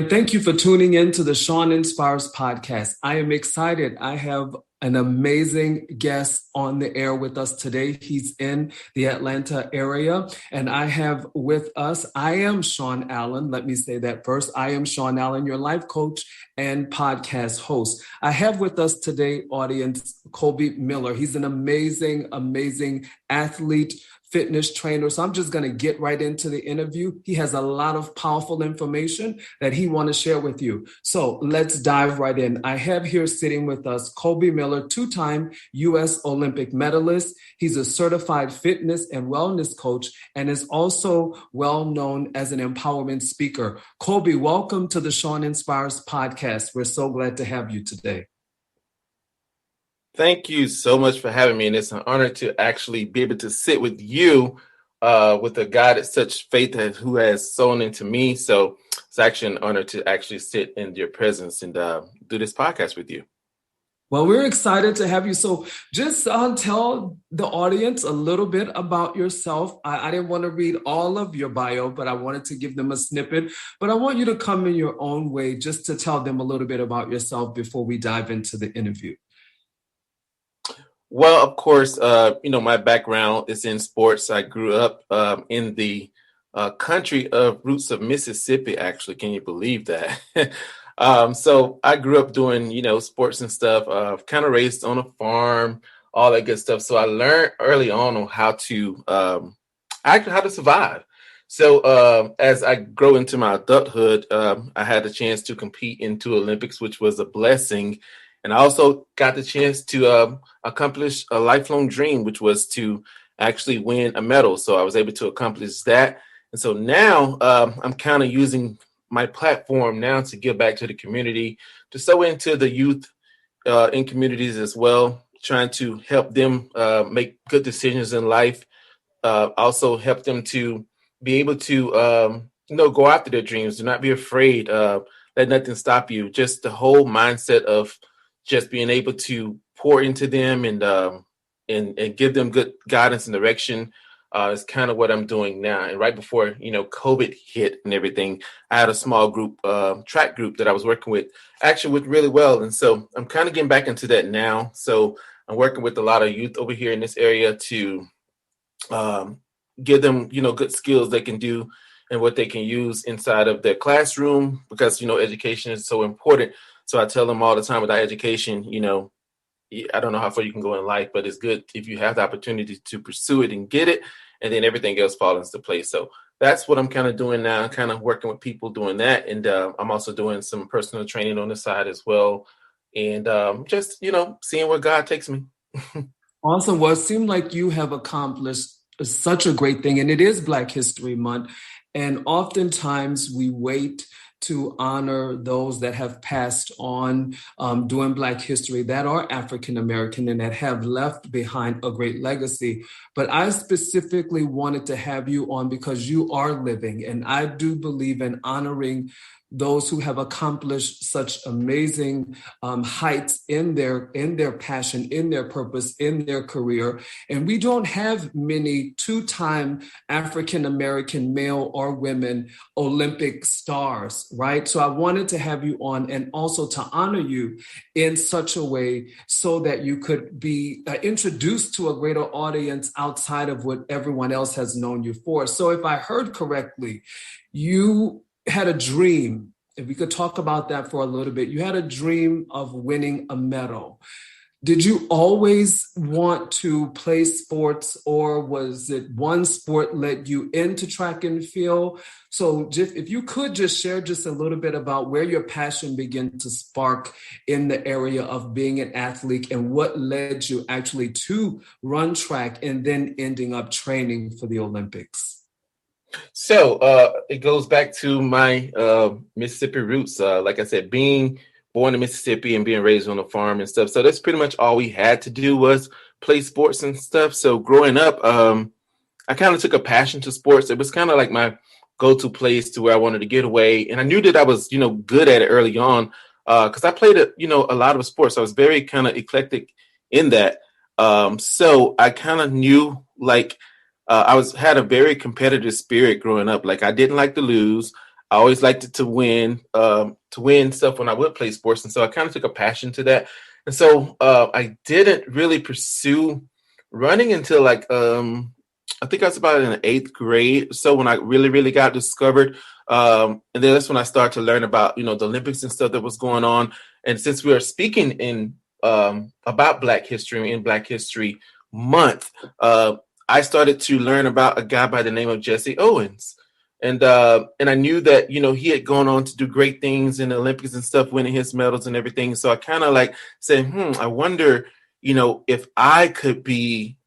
And thank you for tuning in to the Sean Inspires podcast. I am excited. I have an amazing guest on the air with us today. He's in the Atlanta area. And I have with us, I am Sean Allen. Let me say that first. I am Sean Allen, your life coach and podcast host. I have with us today, audience, Coby Miller. He's an amazing, amazing athlete, fitness trainer. So I'm just going to get right into the interview. He has a lot of powerful information that he wants to share with you. So let's dive right in. I have here sitting with us Coby Miller, two-time U.S. Olympic medalist. He's a certified fitness and wellness coach and is also well known as an empowerment speaker. Coby, welcome to the Sean Inspires podcast. We're so glad to have you today. Thank you so much for having me. And it's an honor to actually be able to sit with you with a guy that's such faith who has sown into me. So it's actually an honor to actually sit in your presence and do this podcast with you. Well, we're excited to have you. So just tell the audience a little bit about yourself. I didn't want to read all of your bio, but I wanted to give them a snippet. But I want you to come in your own way just to tell them a little bit about yourself before we dive into the interview. Well, of course, my background is in sports. I grew up in the country of roots of Mississippi, actually. Can you believe that? So I grew up doing, sports and stuff, kind of raised on a farm, all that good stuff. So I learned early on how to how to survive. So as I grow into my adulthood, I had the chance to compete into Olympics, which was a blessing. And I also got the chance to accomplish a lifelong dream, which was to actually win a medal. So I was able to accomplish that. And so now I'm kind of using my platform now to give back to the community, to sow into the youth in communities as well, trying to help them make good decisions in life. Also help them to be able to, go after their dreams. Do not be afraid. Let nothing stop you. Just the whole mindset of just being able to pour into them and give them good guidance and direction is kind of what I'm doing now. And right before, COVID hit and everything, I had a small group, track group that I was working with, actually went really well. And so I'm kind of getting back into that now. So I'm working with a lot of youth over here in this area to give them, good skills they can do and what they can use inside of their classroom, because, education is so important. So I tell them all the time, without education, I don't know how far you can go in life, but it's good if you have the opportunity to pursue it and get it, and then everything else falls into place. So that's what I'm kind of doing now, kind of working with people doing that. And I'm also doing some personal training on the side as well. And just, seeing where God takes me. Awesome. Well, it seemed like you have accomplished such a great thing, and it is Black History Month. And oftentimes we wait to honor those that have passed on during Black history, that are African American and that have left behind a great legacy. But I specifically wanted to have you on because you are living, and I do believe in honoring those who have accomplished such amazing heights in their passion, in their purpose, in their career. And we don't have many two-time African-American male or women Olympic stars, right? So I wanted to have you on and also to honor you in such a way so that you could be introduced to a greater audience outside of what everyone else has known you for. So if I heard correctly, you had a dream. If we could talk about that for a little bit. You had a dream of winning a medal. Did you always want to play sports, or was it one sport led you into track and field? So if you could just share just a little bit about where your passion began to spark in the area of being an athlete and what led you actually to run track and then ending up training for the Olympics. So it goes back to my Mississippi roots. Like I said, being born in Mississippi and being raised on a farm and stuff. So that's pretty much all we had to do was play sports and stuff. So growing up, I kind of took a passion to sports. It was kind of like my go-to place to where I wanted to get away. And I knew that I was, good at it early on because I played, a lot of sports. I was very kind of eclectic in that. So I kind of knew I had a very competitive spirit growing up. Like I didn't like to lose. I always liked it to win stuff when I would play sports. And so I kind of took a passion to that. And so I didn't really pursue running until I think I was about in the 8th grade. So when I really, really got discovered, and then that's when I started to learn about, the Olympics and stuff that was going on. And since we are speaking in about Black history in Black History Month, I started to learn about a guy by the name of Jesse Owens. And I knew that, he had gone on to do great things in the Olympics and stuff, winning his medals and everything. So I kind of like said, I wonder, if I could be,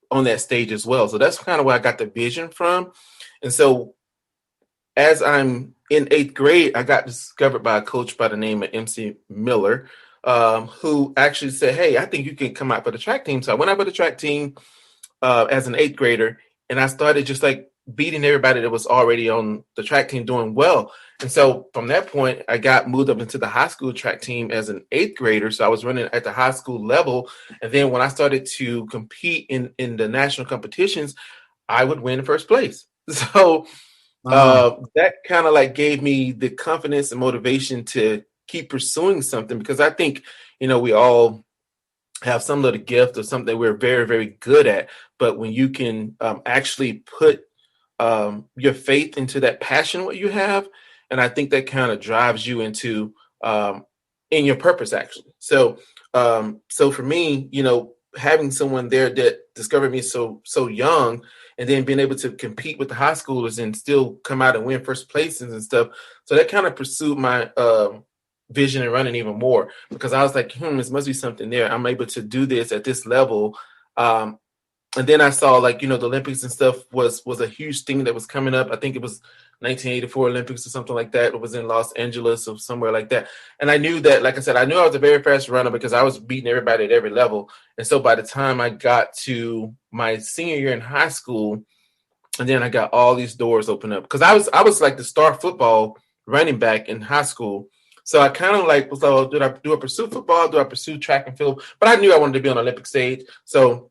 on that stage as well. So that's kind of where I got the vision from. And so as I'm in 8th grade, I got discovered by a coach by the name of MC Miller, who actually said, "Hey, I think you can come out for the track team." So I went out for the track team as an 8th grader, and I started just like beating everybody that was already on the track team doing well. And so from that point, I got moved up into the high school track team as an 8th grader. So I was running at the high school level. And then when I started to compete in the national competitions, I would win first place. So that kind of like gave me the confidence and motivation to keep pursuing something, because I think, we all have some little gift or something that we're very, very good at. But when you can actually put your faith into that passion, what you have, and I think that kind of drives you into in your purpose, actually. So for me, having someone there that discovered me so young, and then being able to compete with the high schoolers and still come out and win first places and stuff. So that kind of pursued my vision and running even more, because I was like, this must be something there. I'm able to do this at this level. And then I saw the Olympics and stuff was a huge thing that was coming up. I think it was 1984 Olympics or something like that. It was in Los Angeles or somewhere like that. And I knew that, like I said, I knew I was a very fast runner because I was beating everybody at every level. And so by the time I got to my senior year in high school, and then I got all these doors open up, because I was like the star football running back in high school. So I kind of was like, do I pursue football? Do I pursue track and field? But I knew I wanted to be on the Olympic stage. So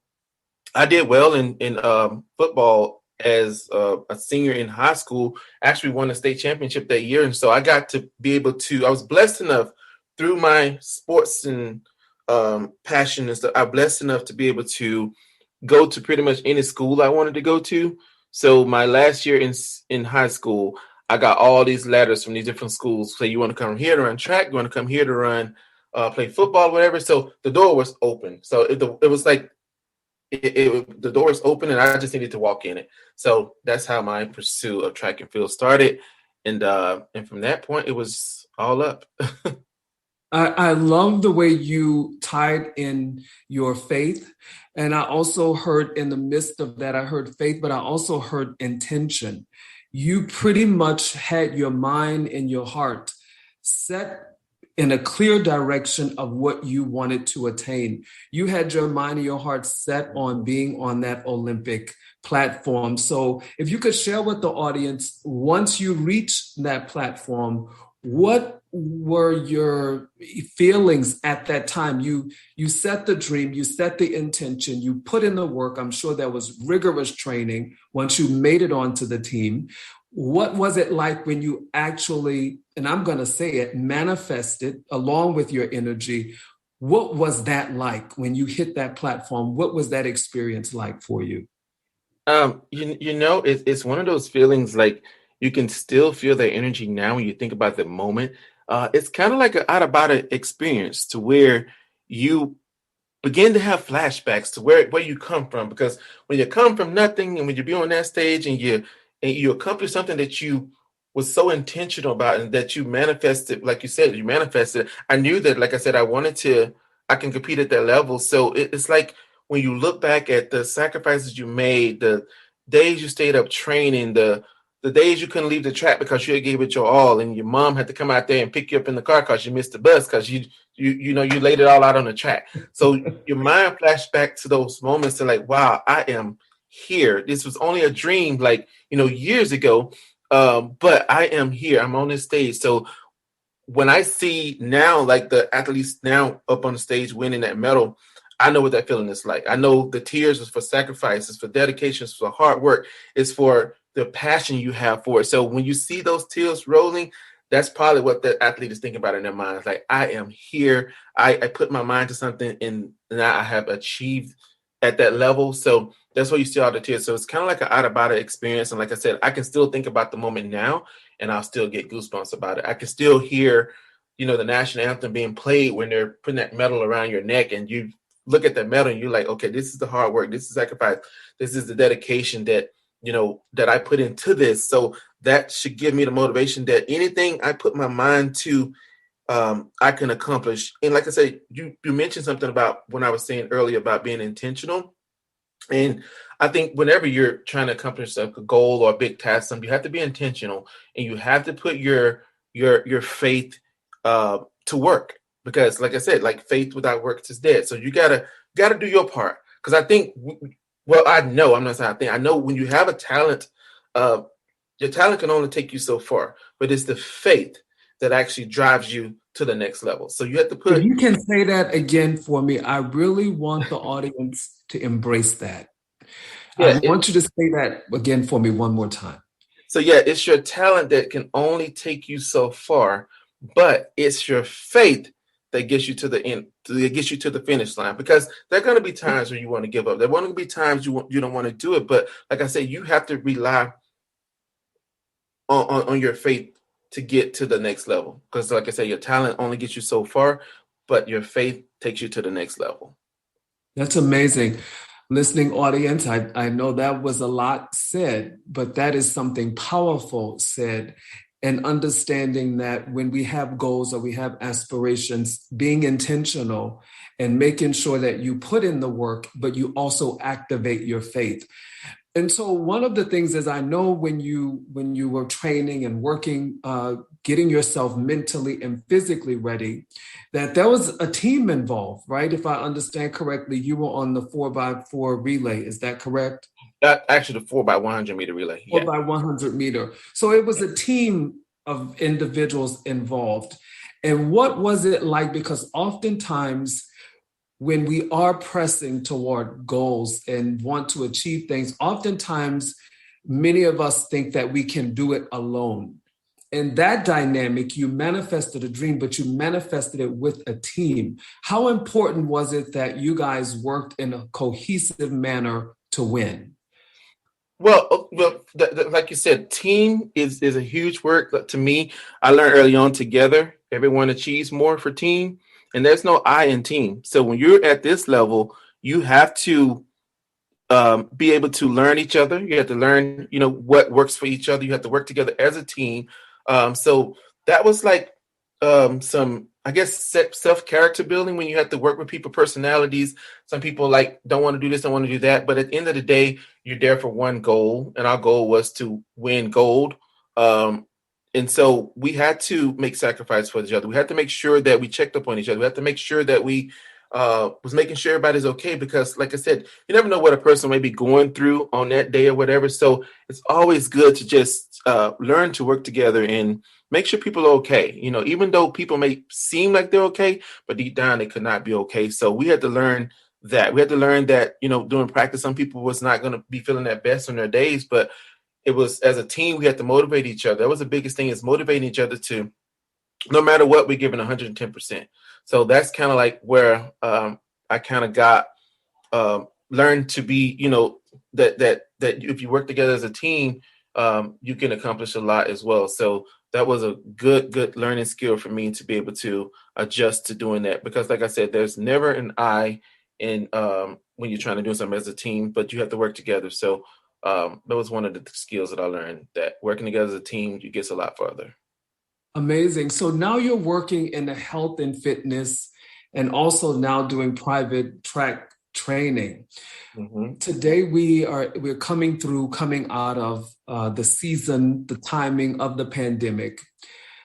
I did well in football as a senior in high school. Actually won a state championship that year. And so I got to be able to, I was blessed enough through my sports and passion and stuff. I'm blessed enough to be able to go to pretty much any school I wanted to go to. So my last year in high school, I got all these letters from these different schools. Say, you want to come here to run track? You want to come here to run, play football, whatever. So the door was open. So it was like, the door is open, and I just needed to walk in it. So that's how my pursuit of track and field started. And from that point, it was all up. I love the way you tied in your faith. And I also heard, in the midst of that, I heard faith, but I also heard intention. You pretty much had your mind and your heart set in a clear direction of what you wanted to attain. You had your mind and your heart set on being on that Olympic platform. So if you could share with the audience, once you reached that platform, what were your feelings at that time? You set the dream, you set the intention, you put in the work. I'm sure there was rigorous training once you made it onto the team. What was it like when you actually, and I'm going to say it, manifested along with your energy? What was that like when you hit that platform? What was that experience like for you? It's one of those feelings, like you can still feel that energy now when you think about the moment. It's kind of like an out of body experience, to where you begin to have flashbacks to where you come from. Because when you come from nothing, and when you be on that stage and you accomplish something that you was so intentional about, and that you manifested, like you said, you manifested. I knew that, like I said, I can compete at that level. So it's like, when you look back at the sacrifices you made, the days you stayed up training, the days you couldn't leave the track because you gave it your all, and your mom had to come out there and pick you up in the car because you missed the bus because you laid it all out on the track. So your mind flashed back to those moments, to like, wow, I am here. This was only a dream, like, years ago. But I am here. I'm on this stage. So when I see now, like, the athletes now up on the stage winning that medal, I know what that feeling is like. I know the tears is for sacrifice, it's for dedication, it's for hard work, it's for the passion you have for it. So when you see those tears rolling, that's probably what the athlete is thinking about in their mind. It's like, I am here. I put my mind to something and now I have achieved at that level. So that's why you see all the tears. So it's kind of like an out of body experience. And like I said, I can still think about the moment now and I'll still get goosebumps about it. I can still hear, the national anthem being played when they're putting that medal around your neck and you look at that medal and you're like, okay, this is the hard work. This is sacrifice. This is the dedication that, that I put into this. So that should give me the motivation that anything I put my mind to, I can accomplish. And like I said, you mentioned something about when I was saying earlier about being intentional. And I think whenever you're trying to accomplish a goal or a big task, you have to be intentional and you have to put your faith to work. Because like I said, like faith without works is dead. So you gotta do your part. Because I think, I know, I'm not saying I think, I know when you have a talent, your talent can only take you so far, but it's the faith that actually drives you to the next level. So you have to put. If you can say that again for me, I really want the audience to embrace that. Yeah, I want you to say that again for me one more time. So yeah, it's your talent that can only take you so far, but it's your faith that gets you to the end, that gets you to the finish line. Because there are going to be times when you want to give up. There are going to be times you don't want to do it. But like I said, you have to rely on your faith to get to the next level. Because like I said, your talent only gets you so far, but your faith takes you to the next level. That's amazing. Listening audience, I know that was a lot said, but that is something powerful said. And understanding that when we have goals or we have aspirations, being intentional and making sure that you put in the work, but you also activate your faith. And so one of the things is I know when you were training and working, getting yourself mentally and physically ready, that there was a team involved, right? If I understand correctly, you were on the 4x4 relay. Is that correct? Actually, the 4x100 meter relay. 4x100 meter. So it was a team of individuals involved. And what was it like? Because oftentimes, when we are pressing toward goals and want to achieve things, oftentimes many of us think that we can do it alone. And that dynamic, you manifested a dream, but you manifested it with a team. How important was it that you guys worked in a cohesive manner to win? Well, like you said, team is a huge word. But to me, I learned early on together, everyone achieves more for team. And there's no I in team. So when you're at this level, you have to be able to learn each other. You have to learn, what works for each other. You have to work together as a team. So that was like some, I guess, self-character building when you have to work with people, personalities. Some people don't want to do this, don't want to do that. But at the end of the day, you're there for one goal. And our goal was to win gold. And so we had to make sacrifices for each other. We had to make sure that we checked up on each other. We had to make sure that we was making sure everybody's okay. Because like I said, you never know what a person may be going through on that day or whatever. So it's always good to just learn to work together and make sure people are okay. Even though people may seem like they're okay, but deep down they could not be okay. So we had to learn that. We had to learn that, during practice, some people was not going to be feeling their best on their days, but it was as a team, we had to motivate each other. That was the biggest thing, is motivating each other to, no matter what, we're giving 110%. So that's kind of like where I kind of got learned to be, that if you work together as a team, you can accomplish a lot as well. So that was a good learning skill for me to be able to adjust to doing that. Because like I said, there's never an I in when you're trying to do something as a team, but you have to work together. So that was one of the skills that I learned, that working together as a team, you get a lot further. Amazing. So now you're working in the health and fitness and also now doing private track training. Mm-hmm. Today we're coming out of the season, the timing of the pandemic.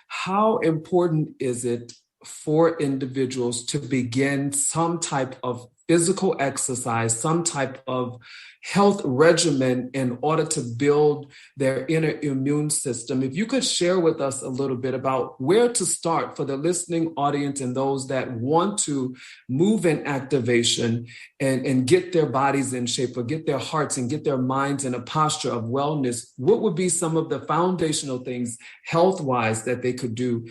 How important is it for individuals to begin some type of physical exercise, some type of health regimen in order to build their inner immune system. If you could share with us a little bit about where to start for the listening audience and those that want to move in activation and get their bodies in shape, or get their hearts and get their minds in a posture of wellness, what would be some of the foundational things health-wise that they could do